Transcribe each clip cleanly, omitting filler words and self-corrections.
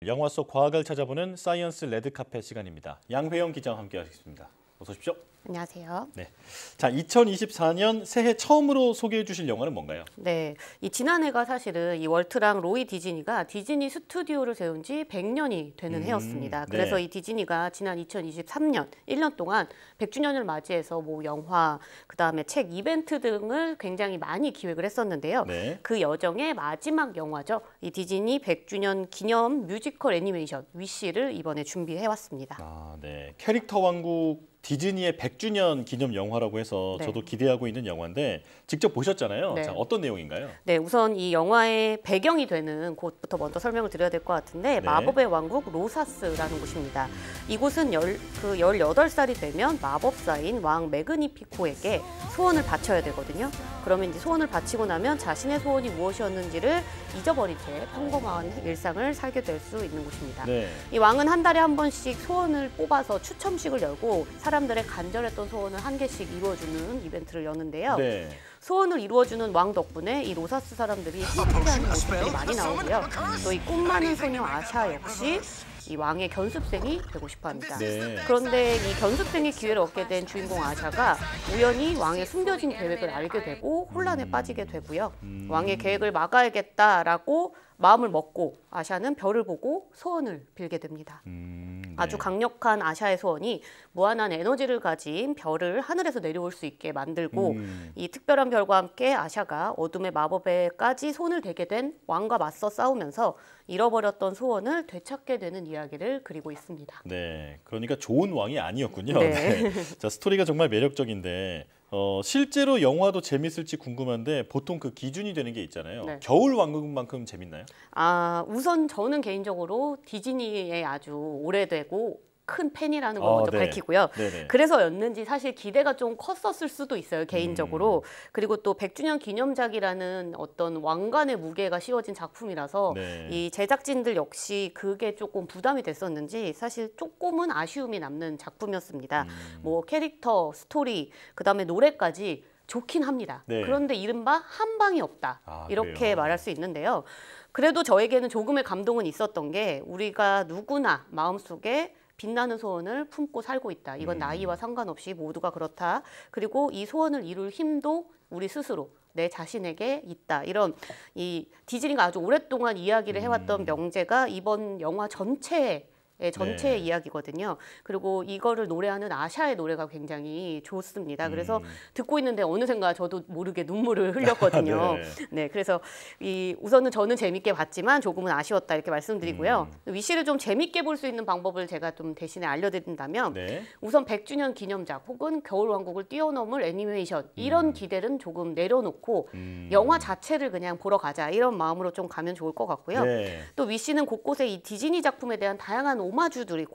영화 속 과학을 찾아보는 사이언스 레드카펫 시간입니다. 양회영 기자와 함께하겠습니다. 어서 오십시오. 안녕하세요. 네. 자, 2024년 새해 처음으로 소개해 주실 영화는 뭔가요? 네. 이 지난해가 사실은 이 월트랑 로이 디즈니가 디즈니 스튜디오를 세운 지 100년이 되는 해였습니다. 그래서 네. 이 디즈니가 지난 2023년 1년 동안 100주년을 맞이해서 뭐 영화, 그다음에 책 이벤트 등을 굉장히 많이 기획을 했었는데요. 네. 그 여정의 마지막 영화죠. 이 디즈니 100주년 기념 뮤지컬 애니메이션 위시를 이번에 준비해 왔습니다. 아, 네. 캐릭터 왕국 디즈니의 100주년 기념 영화라고 해서 네. 저도 기대하고 있는 영화인데 직접 보셨잖아요. 네. 자, 어떤 내용인가요? 네, 우선 이 영화의 배경이 되는 곳부터 먼저 설명을 드려야 될 것 같은데 네. 마법의 왕국 로사스라는 곳입니다. 이곳은 18살이 되면 마법사인 왕 메그니피코에게 소원을 바쳐야 되거든요. 그러면 이제 소원을 바치고 나면 자신의 소원이 무엇이었는지를 잊어버린 채 평범한 일상을 살게 될 수 있는 곳입니다. 네. 이 왕은 한 달에 한 번씩 소원을 뽑아서 추첨식을 열고 사람들의 간절했던 소원을 한 개씩 이루어주는 이벤트를 여는데요. 네. 소원을 이루어주는 왕 덕분에 이 로사스 사람들이 성장하는 모습들이 많이 나오고요. 또 이 꿈 많은 소녀 아샤 역시 이 왕의 견습생이 되고 싶어합니다. 네. 그런데 이 견습생의 기회를 얻게 된 주인공 아샤가 우연히 왕의 숨겨진 계획을 알게 되고 혼란에 빠지게 되고요. 왕의 계획을 막아야겠다라고 마음을 먹고 아샤는 별을 보고 소원을 빌게 됩니다. 네. 아주 강력한 아샤의 소원이 무한한 에너지를 가진 별을 하늘에서 내려올 수 있게 만들고 이 특별한 별과 함께 아샤가 어둠의 마법에까지 손을 대게 된 왕과 맞서 싸우면서 잃어버렸던 소원을 되찾게 되는 이야기를 그리고 있습니다. 네. 그러니까 좋은 왕이 아니었군요. 네. 네. 자, 스토리가 정말 매력적인데 실제로 영화도 재밌을지 궁금한데 보통 그 기준이 되는 게 있잖아요. 네. 겨울 왕국만큼 재밌나요? 우선 저는 개인적으로 디즈니의 아주 오래되고 큰 팬이라는 걸 먼저 네. 밝히고요. 네네. 그래서였는지 사실 기대가 좀 컸었을 수도 있어요, 개인적으로. 그리고 또 100주년 기념작이라는 어떤 왕관의 무게가 씌워진 작품이라서 네. 이 제작진들 역시 그게 조금 부담이 됐었는지 사실 조금은 아쉬움이 남는 작품이었습니다. 뭐 캐릭터, 스토리, 그다음에 노래까지 좋긴 합니다. 네. 그런데 이른바 한 방이 없다. 이렇게 그래요? 말할 수 있는데요. 그래도 저에게는 조금의 감동은 있었던 게 우리가 누구나 마음속에 빛나는 소원을 품고 살고 있다. 이건 나이와 상관없이 모두가 그렇다. 그리고 이 소원을 이룰 힘도 우리 스스로 내 자신에게 있다. 이런 이 디즈니가 아주 오랫동안 이야기를 해왔던 명제가 이번 영화 전체의 네. 이야기거든요. 그리고 이거를 노래하는 아샤의 노래가 굉장히 좋습니다. 그래서 듣고 있는데 어느샌가 저도 모르게 눈물을 흘렸거든요. 네. 네, 그래서 우선은 저는 재밌게 봤지만 조금은 아쉬웠다 이렇게 말씀드리고요. 위시를 좀 재밌게 볼 수 있는 방법을 제가 좀 대신에 알려드린다면 네. 우선 100주년 기념작 혹은 겨울왕국을 뛰어넘을 애니메이션 이런 기대는 조금 내려놓고 영화 자체를 그냥 보러 가자 이런 마음으로 좀 가면 좋을 것 같고요. 네. 또 위시는 곳곳에 이 디즈니 작품에 대한 다양한 오마주들이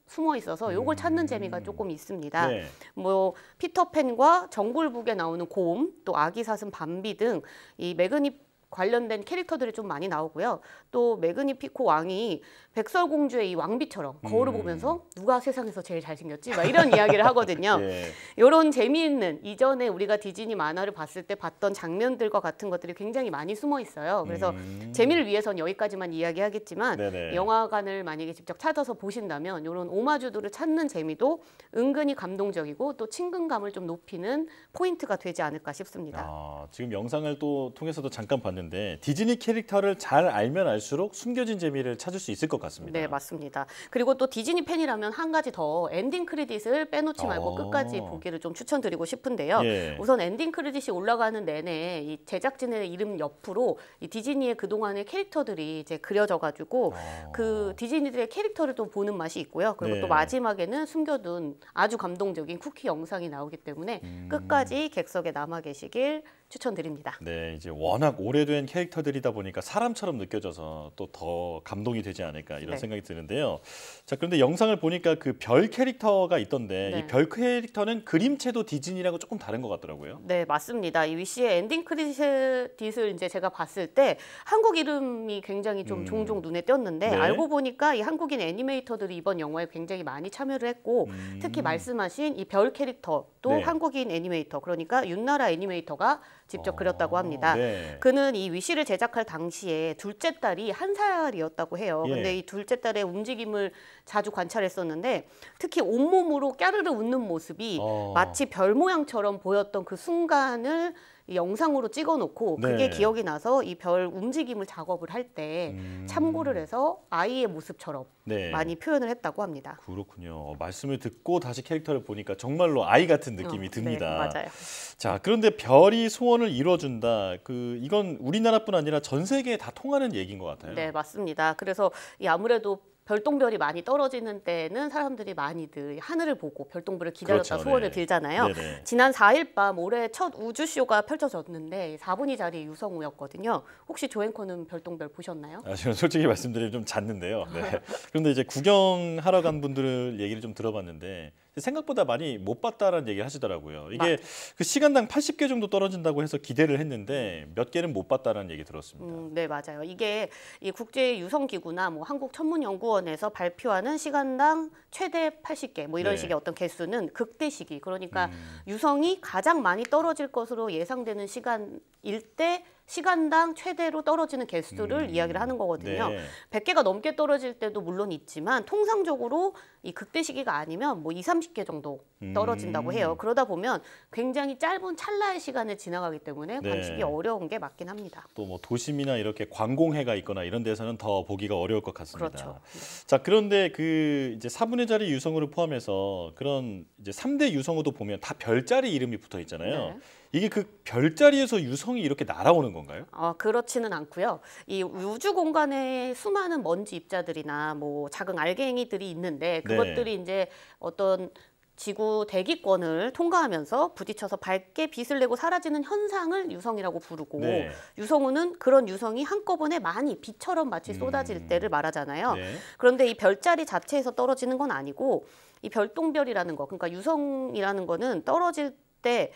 숨어 있어서 요걸 찾는 재미가 조금 있습니다. 네. 뭐 피터팬과 정글북에 나오는 곰, 또 아기 사슴 밤비 등 이 매그니 관련된 캐릭터들이 좀 많이 나오고요. 또 매그니피코 왕이 백설공주의 이 왕비처럼 거울을 보면서 누가 세상에서 제일 잘생겼지? 막 이런 이야기를 하거든요. 네. 이런 재미있는 이전에 우리가 디즈니 만화를 봤을 때 봤던 장면들과 같은 것들이 굉장히 많이 숨어 있어요. 그래서 재미를 위해서는 여기까지만 이야기하겠지만 네네. 영화관을 만약에 직접 찾아서 보신다면 이런 오마주들을 찾는 재미도 은근히 감동적이고 또 친근감을 좀 높이는 포인트가 되지 않을까 싶습니다. 지금 영상을 또 통해서도 잠깐 봤는데 디즈니 캐릭터를 잘 알면 알수록 숨겨진 재미를 찾을 수 있을 것 같습니다. 네, 맞습니다. 그리고 또 디즈니 팬이라면 한 가지 더 엔딩 크레딧을 빼놓지 말고 끝까지 보기를 좀 추천드리고 싶은데요. 예. 우선 엔딩 크레딧이 올라가는 내내 이 제작진의 이름 옆으로 이 디즈니의 그동안의 캐릭터들이 이제 그려져가지고 그 디즈니들의 캐릭터를 또 보는 맛이 있고요. 그리고 네. 또 마지막에는 숨겨둔 아주 감동적인 쿠키 영상이 나오기 때문에 끝까지 객석에 남아 계시길 추천드립니다. 네, 이제 워낙 오래된 캐릭터들이다 보니까 사람처럼 느껴져서 또 더 감동이 되지 않을까 이런 네. 생각이 드는데요. 자, 그런데 영상을 보니까 그 별 캐릭터가 있던데 네. 이 별 캐릭터는 그림체도 디즈니라고 조금 다른 것 같더라고요. 네, 맞습니다. 이 위시의 엔딩 크레딧을 이제 제가 봤을 때 한국 이름이 굉장히 좀 종종 눈에 띄었는데 네. 알고 보니까 이 한국인 애니메이터들이 이번 영화에 굉장히 많이 참여를 했고 특히 말씀하신 이 별 캐릭터도 네. 한국인 애니메이터 그러니까 윤나라 애니메이터가 직접 그렸다고 합니다. 네. 그는 이 위시를 제작할 당시에 둘째 딸이 1살이었다고 해요. 예. 근데 이 둘째 딸의 움직임을 자주 관찰했었는데 특히 온몸으로 까르르 웃는 모습이 마치 별 모양처럼 보였던 그 순간을 이 영상으로 찍어놓고 네. 그게 기억이 나서 이 별 움직임을 작업을 할 때 참고를 해서 아이의 모습처럼 네. 많이 표현을 했다고 합니다. 그렇군요. 말씀을 듣고 다시 캐릭터를 보니까 정말로 아이 같은 느낌이 듭니다. 네, 맞아요. 자, 그런데 별이 소원을 이뤄준다. 이건 우리나라뿐 아니라 전 세계에 다 통하는 얘기인 것 같아요. 네, 맞습니다. 그래서 이 아무래도 별똥별이 많이 떨어지는 때는 사람들이 많이들 하늘을 보고 별똥별을 기다렸다 그렇죠, 소원을 네. 빌잖아요. 네네. 지난 4일 밤 올해 첫 우주쇼가 펼쳐졌는데 4분위 자리 유성우였거든요. 혹시 조앵커는 별똥별 보셨나요? 저는 솔직히 말씀드리면 좀 잤는데요. 네. 그런데 이제 구경하러 간 분들 얘기를 좀 들어봤는데 생각보다 많이 못 봤다라는 얘기를 하시더라고요. 이게 그 시간당 80개 정도 떨어진다고 해서 기대를 했는데 몇 개는 못 봤다라는 얘기 들었습니다. 네, 맞아요. 이게 이 국제 유성 기구나 뭐 한국천문연구원에서 발표하는 시간당 최대 80개 뭐 이런 네. 식의 어떤 개수는 극대 시기. 그러니까 유성이 가장 많이 떨어질 것으로 예상되는 시간일 때 시간당 최대로 떨어지는 개수를 이야기를 하는 거거든요. 네. 100개가 넘게 떨어질 때도 물론 있지만 통상적으로 이 극대 시기가 아니면 뭐 2, 30개 정도 떨어진다고 해요. 그러다 보면 굉장히 짧은 찰나의 시간을 지나가기 때문에 네. 관측이 어려운 게 맞긴 합니다. 또 뭐 도심이나 이렇게 관공해가 있거나 이런 데서는 더 보기가 어려울 것 같습니다. 그렇죠. 자, 그런데 그 이제 4분의 자리 유성우를 포함해서 그런 이제 3대 유성우도 보면 다 별자리 이름이 붙어 있잖아요. 네. 이게 그 별자리에서 유성이 이렇게 날아오는 건가요? 그렇지는 않고요. 이 우주 공간에 수많은 먼지 입자들이나 뭐 작은 알갱이들이 있는데 그것들이 이제 어떤 지구 대기권을 통과하면서 부딪혀서 밝게 빛을 내고 사라지는 현상을 유성이라고 부르고 네. 유성우는 그런 유성이 한꺼번에 많이 비처럼 마치 쏟아질 때를 말하잖아요. 네. 그런데 이 별자리 자체에서 떨어지는 건 아니고 이 별똥별이라는 거, 그러니까 유성이라는 거는 떨어질 때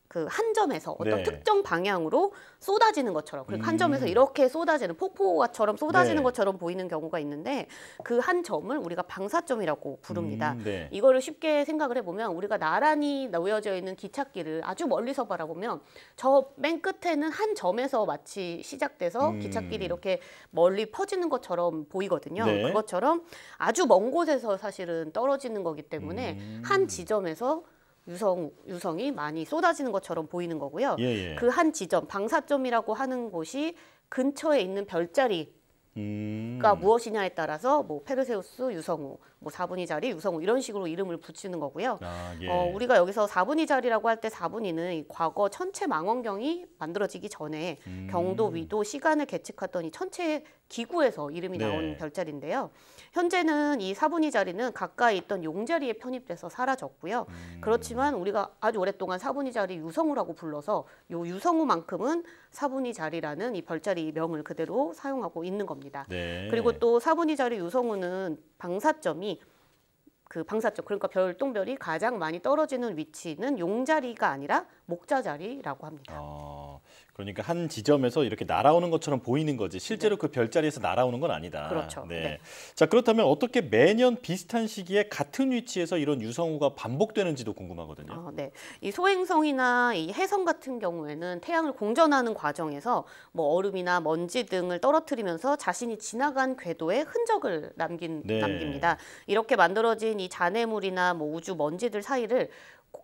그 한 점에서 어떤 네. 특정 방향으로 쏟아지는 것처럼, 그러니까 한 점에서 이렇게 쏟아지는 폭포처럼 쏟아지는 네. 것처럼 보이는 경우가 있는데 그 한 점을 우리가 방사점이라고 부릅니다. 네. 이거를 쉽게 생각을 해보면 우리가 나란히 놓여져 있는 기찻길을 아주 멀리서 바라보면 저 맨 끝에는 한 점에서 마치 시작돼서 기찻길이 이렇게 멀리 퍼지는 것처럼 보이거든요. 네. 그것처럼 아주 먼 곳에서 사실은 떨어지는 거기 때문에 한 지점에서 유성이 많이 쏟아지는 것처럼 보이는 거고요. 예, 예. 그 한 지점, 방사점이라고 하는 곳이 근처에 있는 별자리가 무엇이냐에 따라서 뭐 페르세우스 유성우, 뭐 4분위 자리 유성우 이런 식으로 이름을 붙이는 거고요. 아, 예. 우리가 여기서 4분위 자리라고 할 때 4분위는 과거 천체 망원경이 만들어지기 전에 경도, 위도, 시간을 계측했던 이 천체 기구에서 이름이 네. 나온 별자리인데요. 현재는 이 4분위 자리는 가까이 있던 용자리에 편입돼서 사라졌고요. 그렇지만 우리가 아주 오랫동안 4분위 자리 유성우라고 불러서 요 유성우만큼은 4분위 자리라는 이 별자리 명을 그대로 사용하고 있는 겁니다. 네. 그리고 또 4분위 자리 유성우는 방사점이 그러니까 별똥별이 가장 많이 떨어지는 위치는 용자리가 아니라 목자자리라고 합니다. 그러니까 한 지점에서 이렇게 날아오는 것처럼 보이는 거지 실제로 그 별자리에서 날아오는 건 아니다. 그렇죠. 네. 네. 자, 그렇다면 어떻게 매년 비슷한 시기에 같은 위치에서 이런 유성우가 반복되는지도 궁금하거든요. 네. 이 소행성이나 이 해성 같은 경우에는 태양을 공전하는 과정에서 뭐 얼음이나 먼지 등을 떨어뜨리면서 자신이 지나간 궤도에 흔적을 남깁니다. 이렇게 만들어진 이 잔해물이나 뭐 우주 먼지들 사이를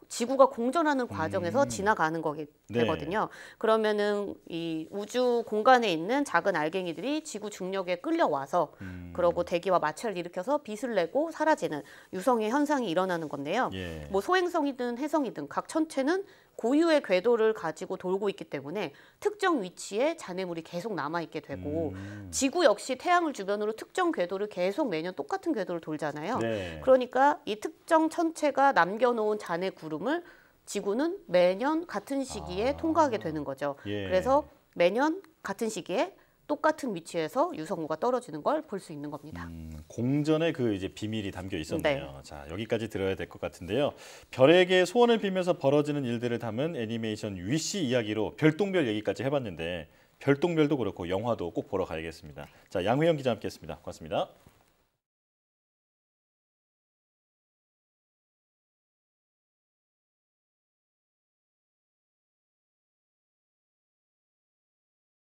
지구가 공전하는 과정에서 지나가는 거게 되거든요. 그러면은 이 우주 공간에 있는 작은 알갱이들이 지구 중력에 끌려와서 그러고 대기와 마찰을 일으켜서 빛을 내고 사라지는 유성의 현상이 일어나는 건데요. 예. 뭐 소행성이든 해성이든 각 천체는 고유의 궤도를 가지고 돌고 있기 때문에 특정 위치에 잔해물이 계속 남아있게 되고 지구 역시 태양을 주변으로 특정 궤도를 계속 매년 똑같은 궤도를 돌잖아요. 네. 그러니까 이 특정 천체가 남겨놓은 잔해 구름을 지구는 매년 같은 시기에 통과하게 되는 거죠. 예. 그래서 매년 같은 시기에 똑같은 위치에서 유성우가 떨어지는 걸 볼 수 있는 겁니다. 공전의 그 이제 비밀이 담겨 있었네요. 네. 자, 여기까지 들어야 될 것 같은데요. 별에게 소원을 빌면서 벌어지는 일들을 담은 애니메이션 위시 이야기로 별똥별 얘기까지 해봤는데 별똥별도 그렇고 영화도 꼭 보러 가야겠습니다. 자, 양회영 기자 함께했습니다. 고맙습니다.